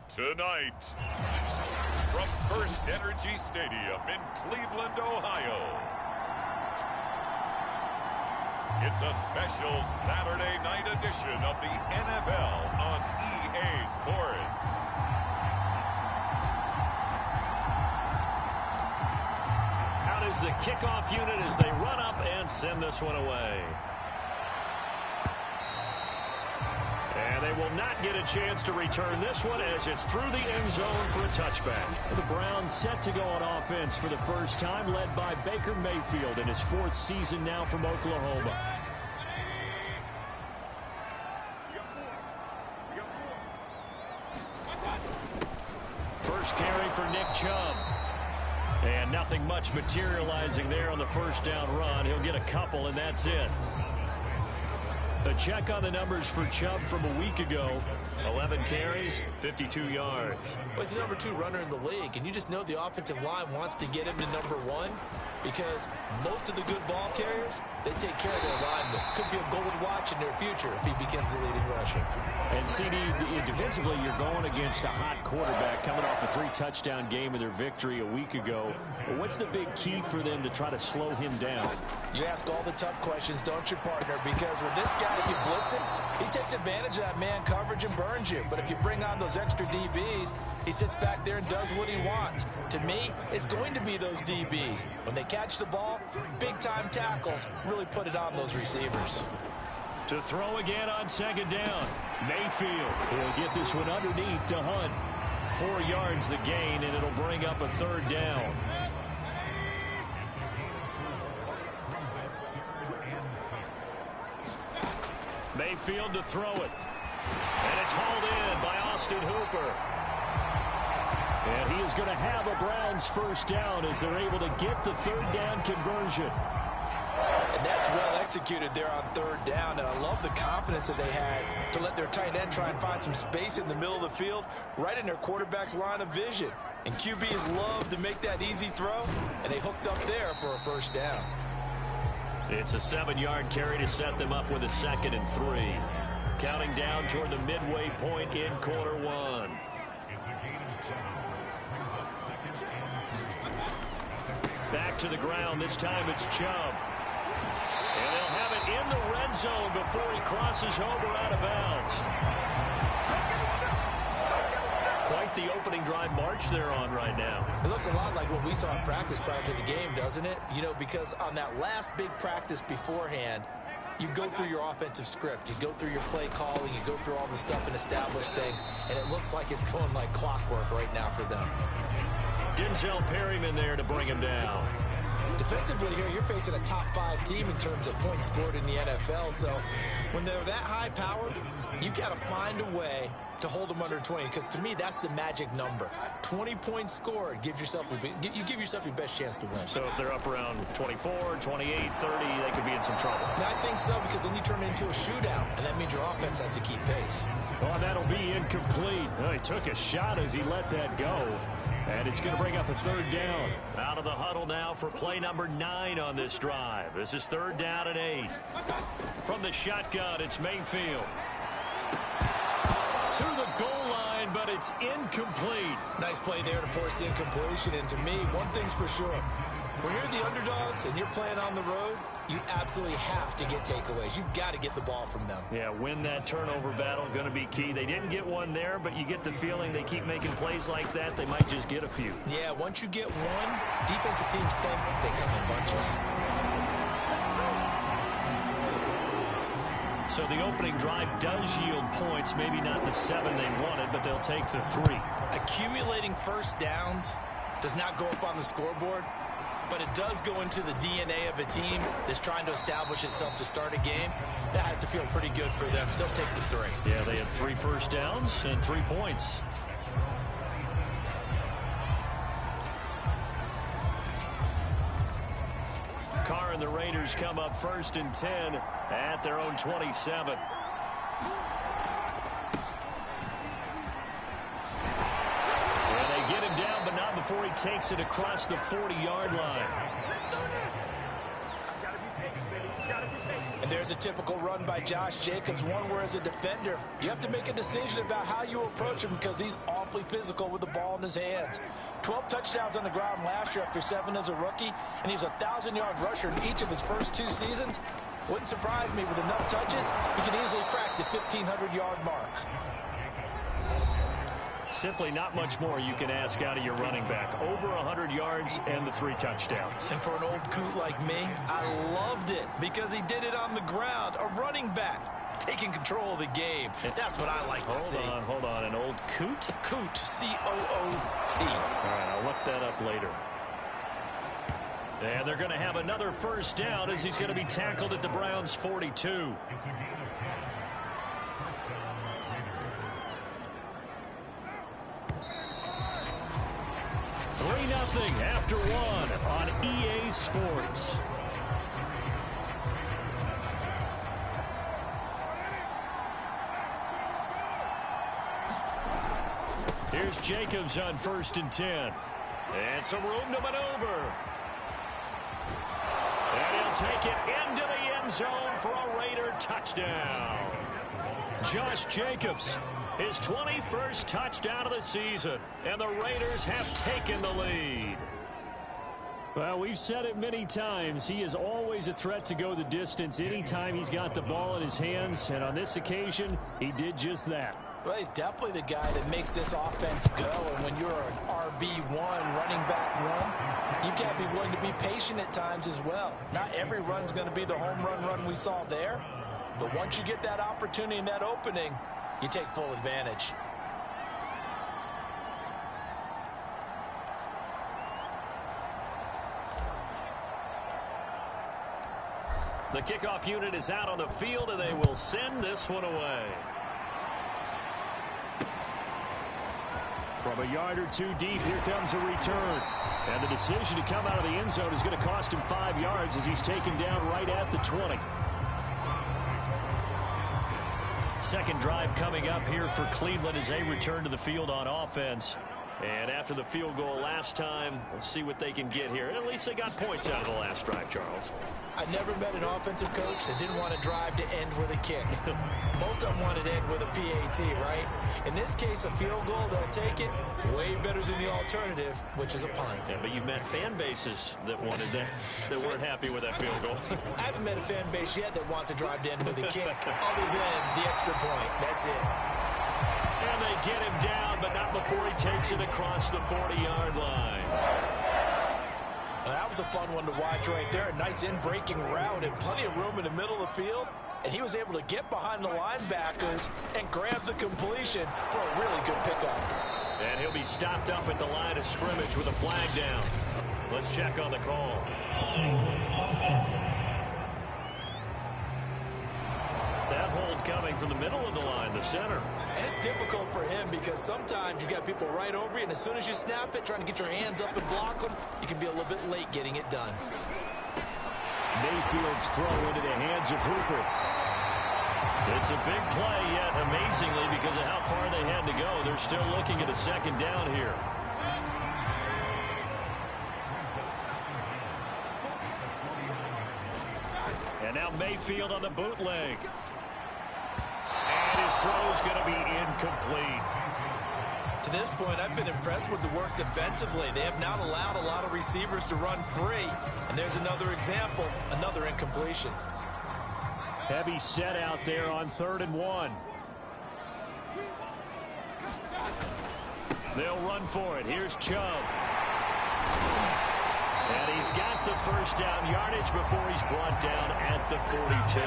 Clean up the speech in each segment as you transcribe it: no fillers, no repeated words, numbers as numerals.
Tonight, from First Energy Stadium in Cleveland, Ohio, it's a special Saturday night edition of the NFL on EA Sports. Out is the kickoff unit as they run up and send this one away. And they will not get a chance to return this one as it's through the end zone for a touchback. The Browns set to go on offense for the first time, led by Baker Mayfield in his 4th season now from Oklahoma. First carry for Nick Chubb. And nothing much materializing there on the first down run. He'll get a couple, and that's it. A check on the numbers for Chubb from a week ago. 11 carries, 52 yards. Well, he's the number 2 runner in the league, and you just know the offensive line wants to get him to number 1 because most of the good ball carriers, they take care of their linemen. Could be a gold watch in their future if he becomes the leading rusher. And CD, defensively, you're going against a hot quarterback coming off a 3-touchdown game in their victory a week ago. What's the big key for them to try to slow him down? You ask all the tough questions, don't you, partner? Because with this guy, if you blitz him, he takes advantage of that man coverage and burns you. But if you bring on those extra DBs, he sits back there and does what he wants. To me, it's going to be those DBs. When they catch the ball, big-time tackles really put it on those receivers. To throw again on second down. Mayfield will get this one underneath to Hunt. 4 yards the gain, and it'll bring up a 3rd down. Mayfield to throw it. And it's hauled in by Austin Hooper. And he is going to have a Browns first down as they're able to get the 3rd down conversion. And that's well executed there on 3rd down. And I love the confidence that they had to let their tight end try and find some space in the middle of the field, right in their quarterback's line of vision. And QBs love to make that easy throw, and they hooked up there for a first down. It's a 7-yard carry to set them up with a 2nd and 3. Counting down toward the midway point in quarter 1. Back to the ground. This time it's Chubb. And they'll have it in the red zone before he crosses over out of bounds. Quite the opening drive march they're on right now. It looks a lot like what we saw in practice prior to the game, doesn't it? You know, because on that last big practice beforehand, you go through your offensive script. You go through your play calling. You go through all the stuff and establish things. And it looks like it's going like clockwork right now for them. Denzel Perryman there to bring him down. Defensively here, you're facing a top 5 team in terms of points scored in the NFL. So when they're that high powered, you've got to find a way to hold them under 20, because to me that's the magic number. 20 points scored you give yourself your best chance to win. So if they're up around 24, 28, 30, they could be in some trouble. I think so, because then you turn it into a shootout, and that means your offense has to keep pace. Well, that'll be incomplete. Well, he took a shot as he let that go. And it's going to bring up a 3rd down. Out of the huddle now for play number 9 on this drive. This is 3rd down and 8. From the shotgun, it's Mayfield. To the goal line, but it's incomplete. Nice play there to force the incompletion. And to me, one thing's for sure. When you're the underdogs and you're playing on the road, you absolutely have to get takeaways. You've got to get the ball from them. Yeah, win that turnover battle, going to be key. They didn't get one there, but you get the feeling they keep making plays like that, they might just get a few. Yeah, once you get one, defensive teams think they come in bunches. So the opening drive does yield points, maybe not the 7 they wanted, but they'll take the 3. Accumulating first downs does not go up on the scoreboard, but it does go into the DNA of a team that's trying to establish itself to start a game. That has to feel pretty good for them. They'll take the 3. Yeah, they had 3 first downs and 3 points. Carr and the Raiders come up 1st and 10 at their own 27. And they get him down, but not before he takes it across the 40-yard line. And And there's a typical run by Josh Jacobs, one where as a defender, you have to make a decision about how you approach him because he's awfully physical with the ball in his hands. 12 touchdowns on the ground last year after 7 as a rookie, and he was a 1,000-yard rusher in each of his first 2 seasons. Wouldn't surprise me with enough touches, he can easily crack the 1,500-yard mark. Simply not much more you can ask out of your running back. Over 100 yards and the 3 touchdowns. And for an old coot like me, I loved it because he did it on the ground. A running back taking control of the game. That's what I like to see. Hold on. An old coot? Coot, C-O-O-T. All right, I'll look that up later. And they're going to have another first down as he's going to be tackled at the Browns' 42. Three 3-0 after 1 on EA Sports. Here's Jacobs on 1st and 10. And some room to maneuver. And he'll take it into the end zone for a Raider touchdown. Josh Jacobs, his 21st touchdown of the season, and the Raiders have taken the lead. Well, we've said it many times. He is always a threat to go the distance anytime he's got the ball in his hands, and on this occasion, he did just that. Well, he's definitely the guy that makes this offense go, and when you're an RB1, running back one, you've got to be willing to be patient at times as well. Not every run's going to be the home run we saw there, but once you get that opportunity and that opening, you take full advantage. The kickoff unit is out on the field, and they will send this one away. From a yard or 2 deep, here comes a return. And the decision to come out of the end zone is going to cost him 5 yards as he's taken down right at the 20. Second drive coming up here for Cleveland as they return to the field on offense. And after the field goal last time, we'll see what they can get here. And at least they got points out of the last drive, Charles. I never met an offensive coach that didn't want to drive to end with a kick. Most of them wanted to end with a PAT, right? In this case, a field goal, they'll take it. Way better than the alternative, which is a punt. Yeah, but you've met fan bases that wanted that, that weren't happy with that field goal. I haven't met a fan base yet that wants to drive to end with a kick, other than the extra point. That's it. And they get him down, but not before he takes it across the 40-yard line. That was a fun one to watch right there. A nice in-breaking route and plenty of room in the middle of the field. And he was able to get behind the linebackers and grab the completion for a really good pickup. And he'll be stopped up at the line of scrimmage with a flag down. Let's check on the call. That hold coming from the middle of the line, the center. And it's difficult for him because sometimes you've got people right over you, and as soon as you snap it, trying to get your hands up and block them, you can be a little bit late getting it done. Mayfield's throw into the hands of Hooper. It's a big play, yet amazingly, because of how far they had to go, they're still looking at a second down here. And now Mayfield on the bootleg. And his throw's going to be incomplete. To this point, I've been impressed with the work defensively. They have not allowed a lot of receivers to run free. And there's another example, another incompletion. Heavy set out there on 3rd and 1. They'll run for it. Here's Chubb. And he's got the first down yardage before he's brought down at the 42.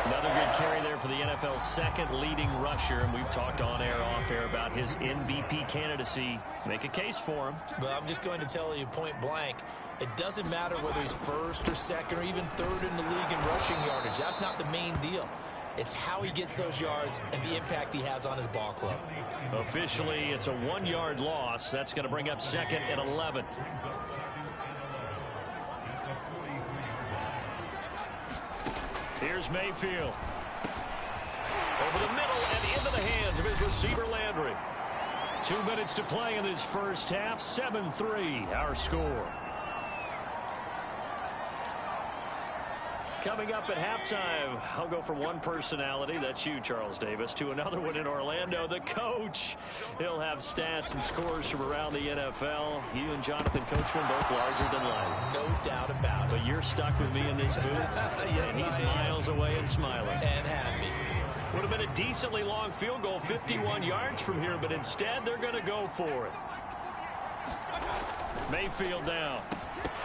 Another good carry there for the NFL's second leading rusher, and we've talked on air, off air about his MVP candidacy. Make a case for him. But I'm just going to tell you point blank, it doesn't matter whether he's 1st or 2nd or even 3rd in the league in rushing yardage. That's not the main deal. It's how he gets those yards and the impact he has on his ball club. Officially, it's a 1-yard loss. That's going to bring up 2nd and 11. Here's Mayfield. Over the middle and into the hands of his receiver, Landry. 2 minutes to play in this first half. 7-3, our score. Coming up at halftime, I'll go from one personality, that's you, Charles Davis, to another one in Orlando, the coach. He'll have stats and scores from around the NFL. You and Jonathan Coachman both larger than life. No doubt about it. But you're stuck with me in this booth, yes, and he's miles away and smiling. And happy. Would have been a decently long field goal, 51 yards from here, but instead they're going to go for it. Mayfield down.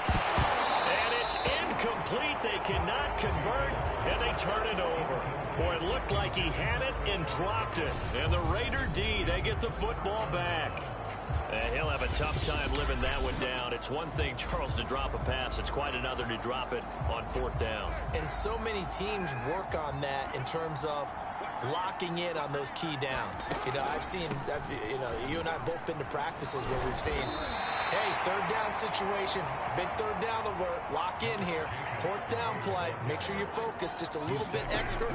And it's incomplete. They cannot convert, and they turn it over. Boy, it looked like he had it and dropped it. And the Raider D, they get the football back. And he'll have a tough time living that one down. It's one thing, Charles, to drop a pass. It's quite another to drop it on 4th down. And so many teams work on that in terms of locking in on those key downs. I've seen, you and I have both been to practices where we've seen, hey, 3rd down situation, big 3rd down alert, lock in here, 4th down play, make sure you're focused just a little bit extra.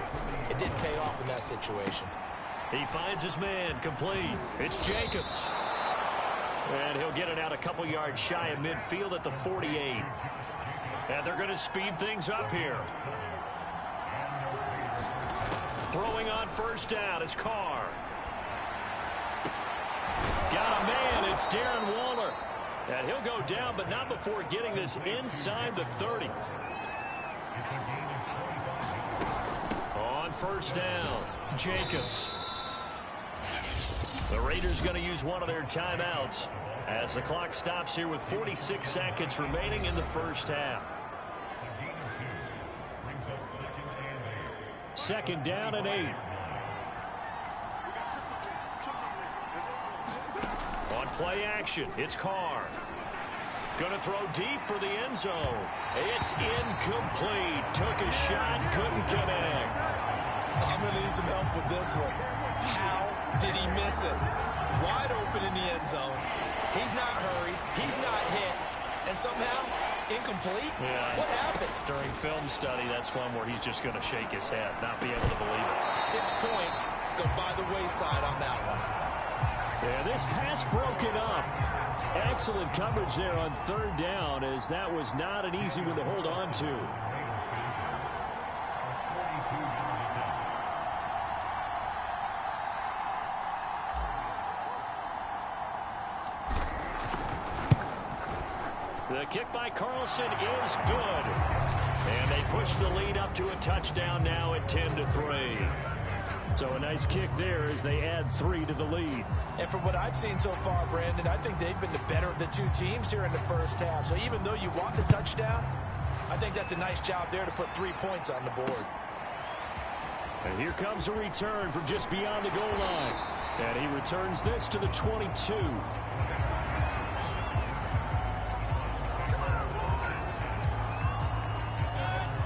It didn't pay off in that situation. He finds his man, complete. It's Jacobs. And he'll get it out a couple yards shy of midfield at the 48. And they're going to speed things up here. Throwing on 1st down is Carr. Got a man, it's Darren Waller. And he'll go down, but not before getting this inside the 30. On 1st down, Jacobs. The Raiders going to use one of their timeouts as the clock stops here with 46 seconds remaining in the 1st half. 2nd down and 8. On play action, it's Carr. Going to throw deep for the end zone. It's incomplete. Took a shot, couldn't connect. I'm going to need some help with this one. How did he miss it? Wide open in the end zone. He's not hurried. He's not hit. And somehow, incomplete? Yeah. What happened? During film study, that's one where he's just going to shake his head, not be able to believe it. 6 points go by the wayside on that one. Yeah, this pass broken up. Excellent coverage there on 3rd down, as that was not an easy one to hold on to. The kick by Carlson is good. And they push the lead up to a touchdown now at 10-3. So a nice kick there as they add 3 to the lead. And from what I've seen so far, Brandon, I think they've been the better of the 2 teams here in the 1st half. So even though you want the touchdown, I think that's a nice job there to put 3 points on the board. And here comes a return from just beyond the goal line. And he returns this to the 22.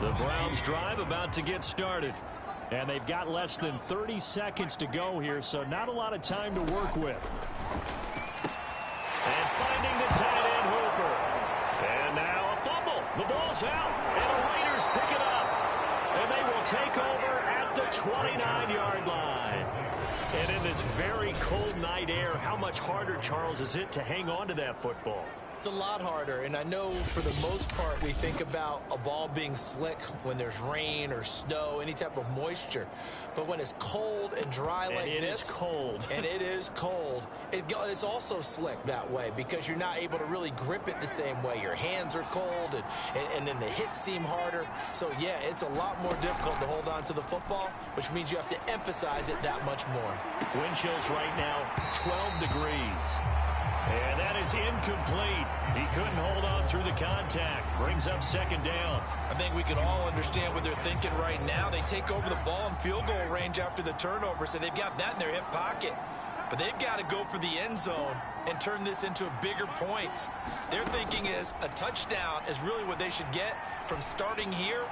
The Browns drive about to get started. And they've got less than 30 seconds to go here, so not a lot of time to work with. And finding the tight end Hooper. And now a fumble. The ball's out, and the Raiders pick it up. And they will take over at the 29-yard line. And in this very cold night air, how much harder, Charles, is it to hang on to that football? It's a lot harder, and I know for the most part we think about a ball being slick when there's rain or snow, any type of moisture. But when it's cold and dry like this, and it is cold, and it is cold, it's also slick that way because you're not able to really grip it the same way. Your hands are cold, and then the hits seem harder. So, yeah, it's a lot more difficult to hold on to the football, which means you have to emphasize it that much more. Wind chills right now, 12 degrees. And that is incomplete. He couldn't hold on through the contact. Brings up 2nd down. I think we can all understand what they're thinking right now. They take over the ball in field goal range after the turnover, so they've got that in their hip pocket. But they've got to go for the end zone and turn this into a bigger points. Their thinking is a touchdown is really what they should get from starting here.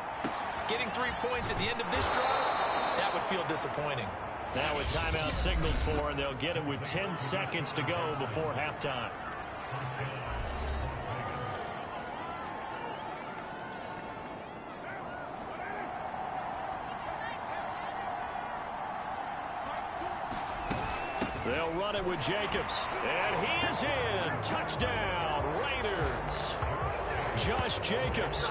Getting 3 points at the end of this drive, that would feel disappointing. Now a timeout signaled for, and they'll get it with 10 seconds to go before halftime. They'll run it with Jacobs, and he is in. Touchdown, Raiders. Josh Jacobs.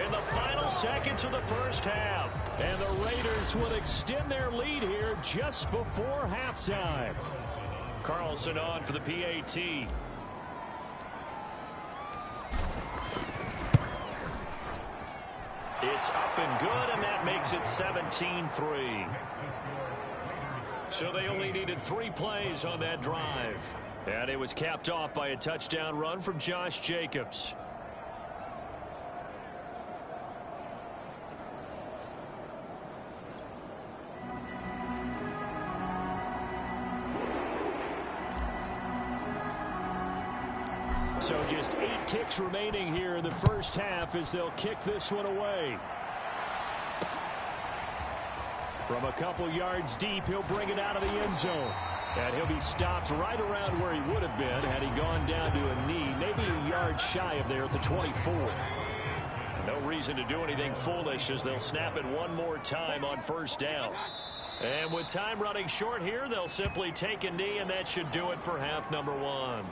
in the final seconds of the first half. And the Raiders will extend their lead here just before halftime. Carlson on for the PAT. It's up and good, and that makes it 17-3. So they only needed 3 plays on that drive. And it was capped off by a touchdown run from Josh Jacobs. So just 8 ticks remaining here in the first half as they'll kick this one away. From a couple yards deep, he'll bring it out of the end zone. And he'll be stopped right around where he would have been had he gone down to a knee, maybe a yard shy of there at the 24. No reason to do anything foolish as they'll snap it one more time on first down. And with time running short here, they'll simply take a knee, and that should do it for half number 1.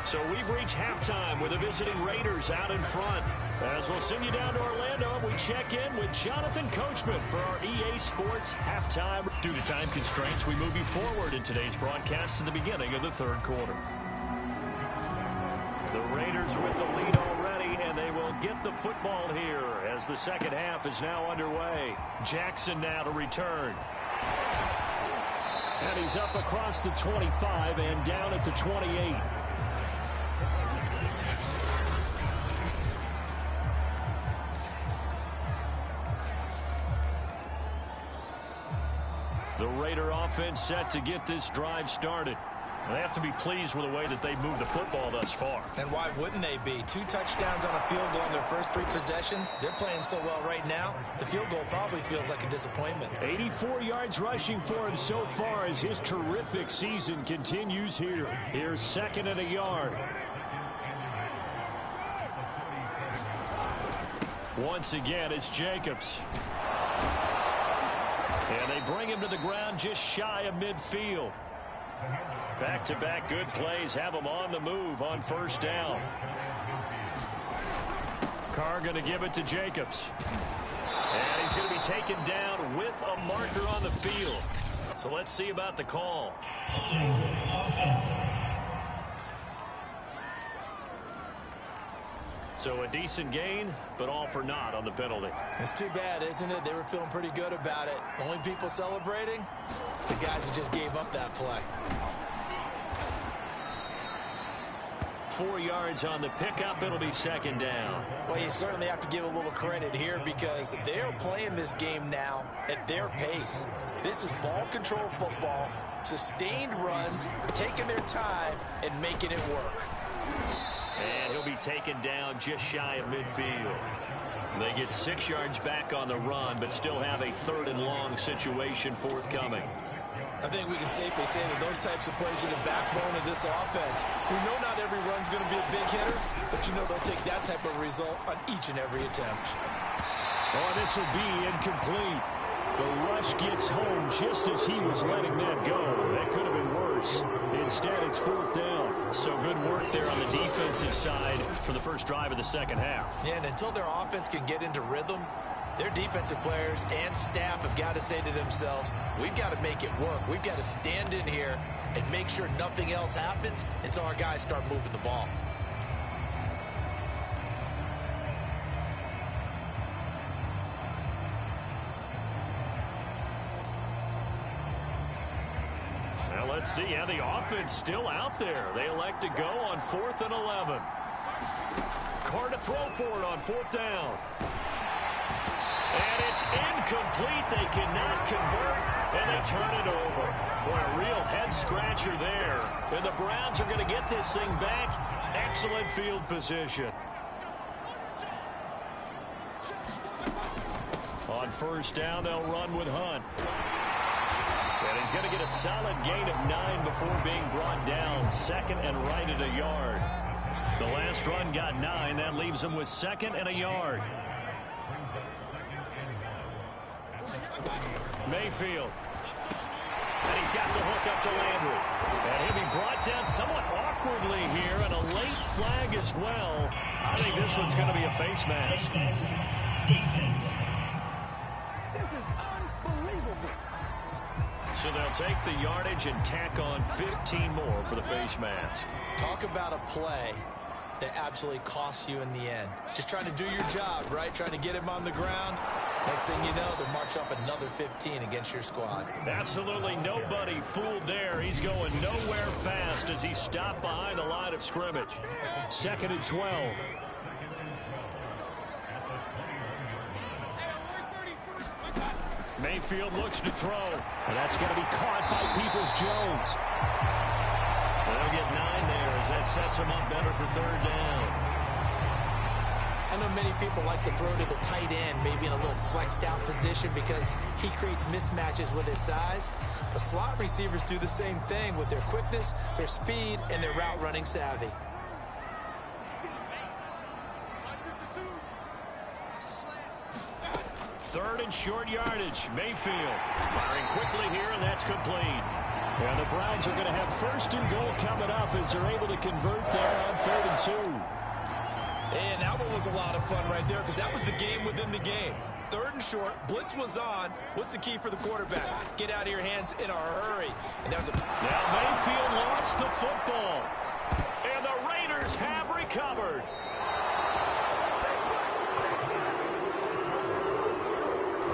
So we've reached halftime with the visiting Raiders out in front. As we'll send you down to Orlando, we check in with Jonathan Coachman for our EA Sports halftime. Due to time constraints, we move you forward in today's broadcast to the beginning of the third quarter. The Raiders with the lead already, and they will get the football here as the second half is now underway. Jackson now to return. And he's up across the 25 and down at the 28. The Raider offense set to get this drive started. They have to be pleased with the way that they've moved the football thus far. And why wouldn't they be? 2 touchdowns on a field goal in their first 3 possessions. They're playing so well right now, the field goal probably feels like a disappointment. 84 yards rushing for him so far as his terrific season continues here. Here's second and a yard. Once again, it's Jacobs. And they bring him to the ground just shy of midfield. Back-to-back good plays have him on the move on first down. Carr going to give it to Jacobs. And he's going to be taken down with a marker on the field. So let's see about the call. So a decent gain, but all for naught on the penalty. It's too bad, isn't it? They were feeling pretty good about it. Only people celebrating? The guys who just gave up that play. 4 yards on the pickup. It'll be second down. Well, you certainly have to give a little credit here because they're playing this game now at their pace. This is ball control football, sustained runs, taking their time and making it work. And he'll be taken down just shy of midfield. They get 6 yards back on the run, but still have a third and long situation forthcoming. I think we can safely say that those types of plays are the backbone of this offense. We know not every run's going to be a big hitter, but you know they'll take that type of result on each and every attempt. Oh, this will be incomplete. The rush gets home just as he was letting that go. That could have been worse. Instead, it's fourth down. So good work there on the defensive side for the first drive of the second half. Yeah, and until their offense can get into rhythm, their defensive players and staff have got to say to themselves, we've got to make it work. We've got to stand in here and make sure nothing else happens until our guys start moving the ball. Well, let's see how the offense still out there. They elect to go on 4th and 11. Carr to throw for it on 4th down. And it's incomplete. They cannot convert, and they turn it over. What a real head-scratcher there. And the Browns are going to get this thing back. Excellent field position. On first down, they'll run with Hunt. And he's going to get a solid gain of 9 before being brought down. Second and right at a yard. The last run got 9. That leaves him with second and a yard. Mayfield. And he's got the hook up to Landry. And he'll be brought down somewhat awkwardly awkwardly here, and a late flag as well. I think this one's going to be a face mask. Defense. This is unbelievable. So they'll take the yardage and tack on 15 more for the face mask. Talk about a play that absolutely costs you in the end. Just trying to do your job, right? Trying to get him on the ground. Next thing you know, they'll march off another 15 against your squad. Absolutely nobody fooled there. He's going nowhere fast as he stopped behind the line of scrimmage. 2nd and 12. Mayfield looks to throw. And that's going to be caught by Peoples-Jones. They'll get 9 there as that sets him up better for 3rd down. I know many people like to throw to the tight end, maybe in a little flexed out position because he creates mismatches with his size. The slot receivers do the same thing with their quickness, their speed, and their route running savvy. Third and short yardage. Mayfield firing quickly here, and that's complete. And the Browns are going to have 1st and goal coming up as they're able to convert there on 3rd and 2. And that one was a lot of fun right there because that was the game within the game. 3rd and short, blitz was on. What's the key for the quarterback? Get out of your hands in a hurry. And that was Now Mayfield lost the football. And the Raiders have recovered.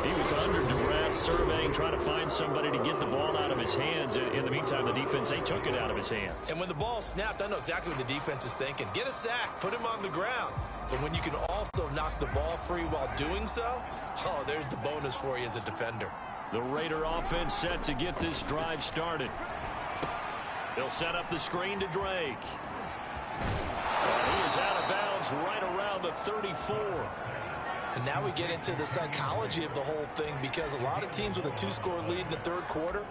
He was under duress, surveying, trying to find somebody to get the ball out of his hands. In the meantime, the defense, they took it out of his hands. And when the ball snapped, I know exactly what the defense is thinking. Get a sack, put him on the ground. But when you can also knock the ball free while doing so, oh, there's the bonus for you as a defender. The Raider offense set to get this drive started. They'll set up the screen to Drake. He is out of bounds right around the 34. And now we get into the psychology of the whole thing because a lot of teams with a 2-score lead in the 3rd quarter,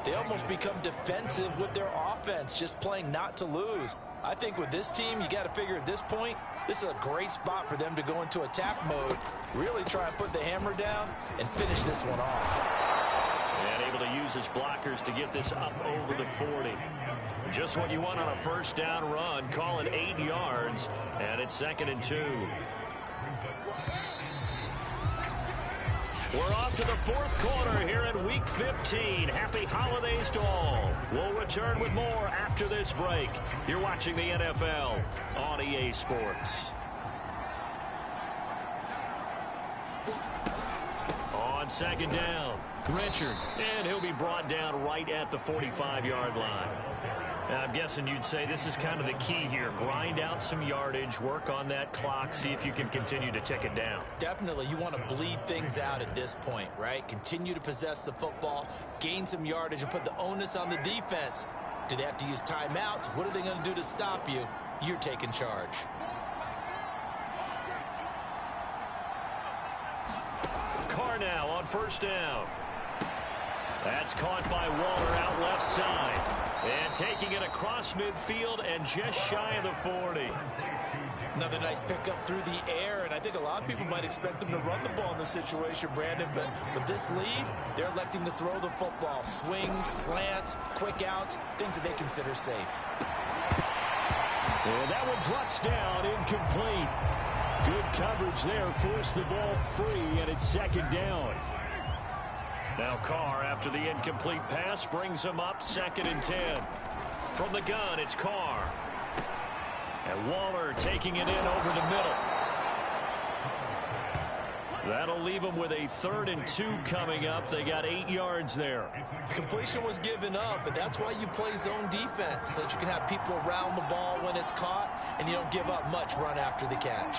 they almost become defensive with their offense, just playing not to lose. I think with this team, you got to figure at this point, this is a great spot for them to go into attack mode, really try and put the hammer down and finish this one off. And able to use his blockers to get this up over the 40. Just what you want on a 1st down run. Call it 8 yards, and it's 2nd and 2. We're off to the 4th quarter here in Week 15. Happy holidays to all. We'll return with more after this break. You're watching the NFL on EA Sports. On 2nd down, Richard, and he'll be brought down right at the 45-yard line. Now, I'm guessing you'd say this is kind of the key here. Grind out some yardage, work on that clock, see if you can continue to tick it down. Definitely, you want to bleed things out at this point, right? Continue to possess the football, gain some yardage, and put the onus on the defense. Do they have to use timeouts? What are they going to do to stop you? You're taking charge. Carr now on 1st down. That's caught by Waller out left side. And taking it across midfield and just shy of the 40. Another nice pickup through the air, and I think a lot of people might expect them to run the ball in this situation, Brandon, but with this lead, they're electing to throw the football. Swings, slants, quick outs, things that they consider safe. And that one drops down, incomplete. Good coverage there, forced the ball free, and it's 2nd down. Now Carr, after the incomplete pass, brings him up 2nd and 10. From the gun, it's Carr. And Waller taking it in over the middle. That'll leave them with a 3rd and 2 coming up. They got 8 yards there. Completion was given up, but that's why you play zone defense, so that you can have people around the ball when it's caught, and you don't give up much run after the catch.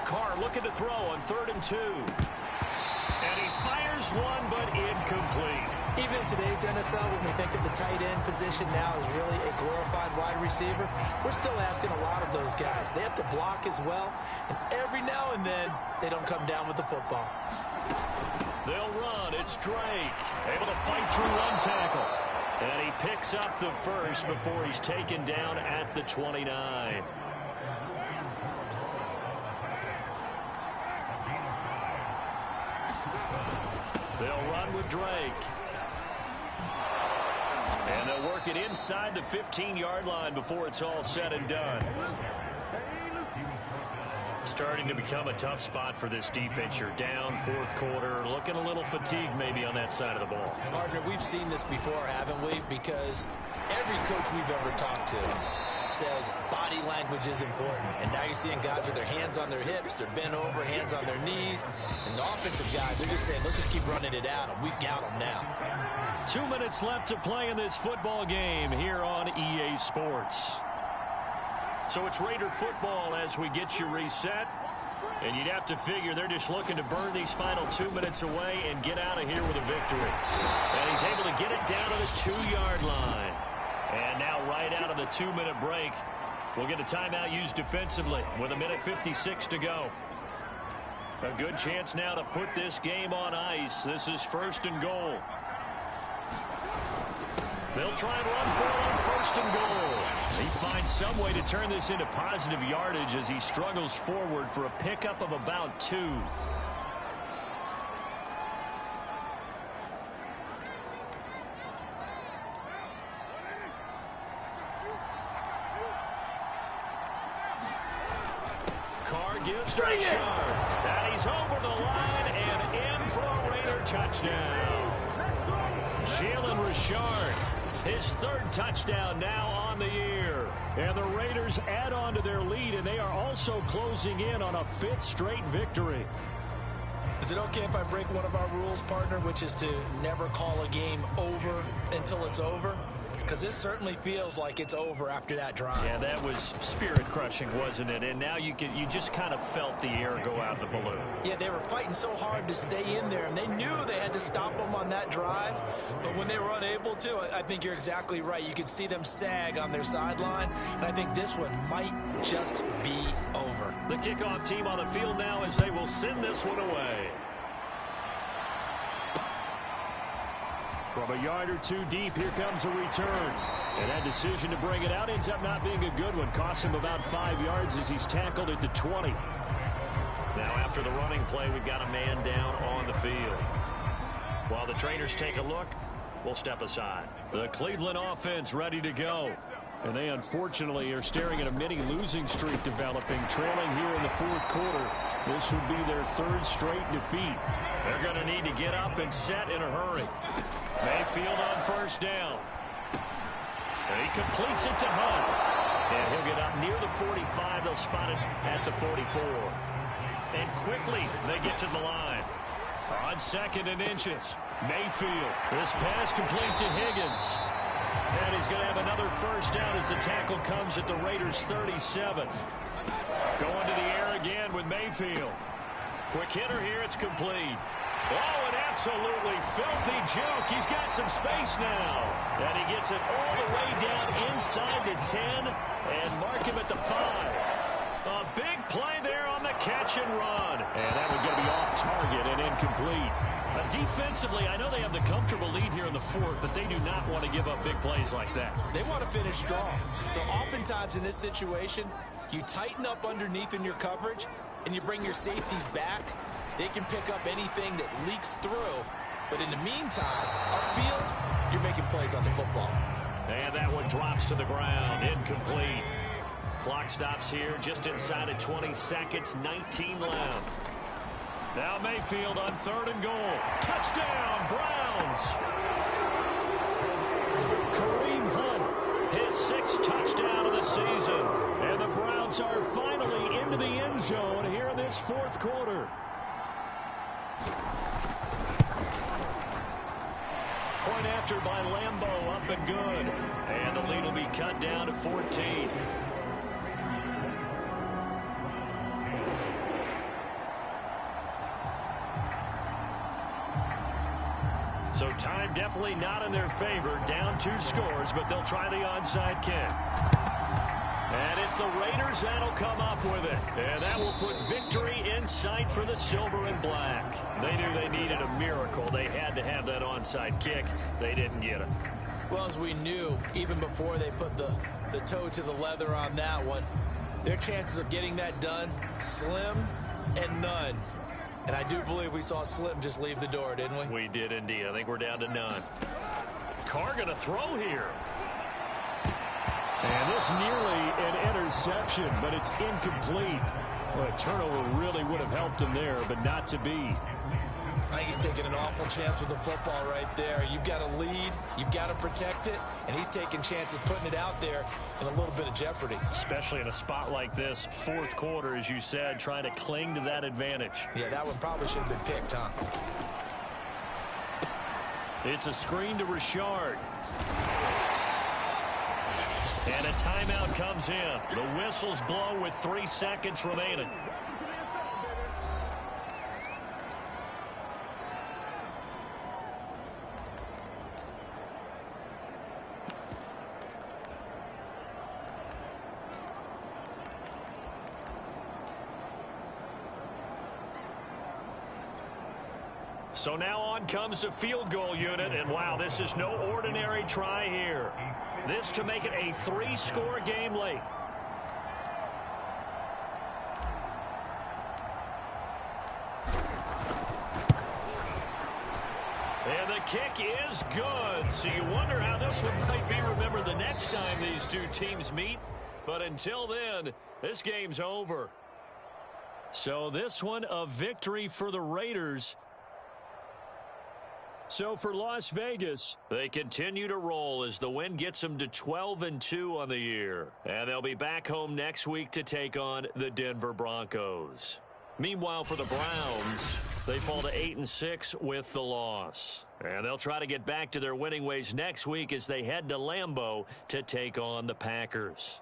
Carr looking to throw on 3rd and 2. And he fires one, but incomplete. Even in today's NFL, when we think of the tight end position now as really a glorified wide receiver, we're still asking a lot of those guys. They have to block as well, and every now and then, they don't come down with the football. They'll run. It's Drake, able to fight through one tackle. And he picks up the first before he's taken down at the 29. They'll run with Drake. And they'll work it inside the 15-yard line before it's all said and done. Starting to become a tough spot for this defense. You're down fourth quarter, looking a little fatigued maybe on that side of the ball. Partner, we've seen this before, haven't we? Because every coach we've ever talked to says body language is important. And now you're seeing guys with their hands on their hips, they're bent over, hands on their knees. And the offensive guys, they're just saying, let's just keep running it out. And we've got them now. 2 minutes left to play in this football game here on EA Sports. So it's Raider football as we get you reset. And you'd have to figure they're just looking to burn these final 2 minutes away and get out of here with a victory. And he's able to get it down to the 2-yard line. And now right out of the 2-minute break, we'll get a timeout used defensively with 1:56 to go. A good chance now to put this game on ice. This is 1st and goal. They'll try and run for it on 1st and goal. He finds some way to turn this into positive yardage as he struggles forward for a pickup of about 2. Carr gives to Richard. And he's over the line and in for a Raider touchdown. Jalen Richard, his 3rd touchdown now on the year. And the Raiders add on to their lead, and they are also closing in on a 5th straight victory. Is it okay if I break one of our rules, partner, which is to never call a game over until it's over? Because this certainly feels like it's over after that drive. Yeah, that was spirit-crushing, wasn't it? And now you just kind of felt the air go out of the balloon. Yeah, they were fighting so hard to stay in there, and they knew they had to stop them on that drive. But when they were unable to, I think you're exactly right. You could see them sag on their sideline, and I think this one might just be over. The kickoff team on the field now as they will send this one away. From a yard or 2 deep, here comes a return. And that decision to bring it out ends up not being a good one. Costs him about 5 yards as he's tackled at the 20. Now after the running play, we've got a man down on the field. While the trainers take a look, we'll step aside. The Cleveland offense ready to go. And they unfortunately are staring at a mini losing streak developing, trailing here in the 4th quarter. This would be their 3rd straight defeat. They're going to need to get up and set in a hurry. Mayfield on 1st down. And he completes it to Hunt. And he'll get up near the 45. They'll spot it at the 44. And quickly they get to the line. On 2nd and inches. Mayfield. This pass complete to Higgins. And he's going to have another 1st down as the tackle comes at the Raiders' 37. Going to the air again with Mayfield. Quick hitter here. It's complete. Oh, an absolutely filthy joke. He's got some space now. And he gets it all the way down inside the 10 and mark him at the 5. A big play there on the catch and run. And that one's going to be off target and incomplete. Defensively, I know they have the comfortable lead here in the 4th, but they do not want to give up big plays like that. They want to finish strong. So oftentimes in this situation, you tighten up underneath in your coverage and you bring your safeties back. They can pick up anything that leaks through. But in the meantime, upfield, you're making plays on the football. And that one drops to the ground. Incomplete. Clock stops here just inside of 20 seconds. 19 left. Now Mayfield on 3rd and goal. Touchdown, Browns. Kareem Hunt, his 6th touchdown of the season. And the Browns are finally into the end zone here in this 4th quarter. Point after by Lambeau, up and good. And the lead will be cut down to 14. So time definitely not in their favor. Down 2 scores, but they'll try the onside kick. And it's the Raiders that'll come up with it. And that will put victory in sight for the silver and black. They knew they needed a miracle. They had to have that onside kick. They didn't get it. Well, as we knew, even before they put the toe to the leather on that one, their chances of getting that done, slim and none. And I do believe we saw Slim just leave the door, didn't we? We did indeed. I think we're down to none. Carr going to throw here. And this nearly an interception, but it's incomplete. Well, a turnover really would have helped him there, but not to be. I think he's taking an awful chance with the football right there. You've got to lead, you've got to protect it, and he's taking chances putting it out there in a little bit of jeopardy. Especially in a spot like this, fourth quarter, as you said, trying to cling to that advantage. Yeah, that one probably should have been picked, huh? It's a screen to Richard. And a timeout comes in. The whistles blow with 3 seconds remaining. So now on comes the field goal unit, and wow, this is no ordinary try here. This to make it a 3-score game late. And the kick is good. So you wonder how this one might be remembered the next time these two teams meet. But until then, this game's over. So this one a victory for the Raiders. So for Las Vegas, they continue to roll as the win gets them to 12-2 on the year. And they'll be back home next week to take on the Denver Broncos. Meanwhile, for the Browns, they fall to 8-6 with the loss. And they'll try to get back to their winning ways next week as they head to Lambeau to take on the Packers.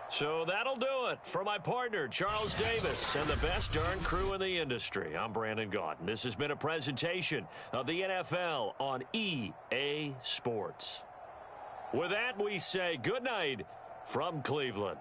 So that'll do it for my partner, Charles Davis, and the best darn crew in the industry. I'm Brandon Gaudin. This has been a presentation of the NFL on EA Sports. With that, we say good night from Cleveland.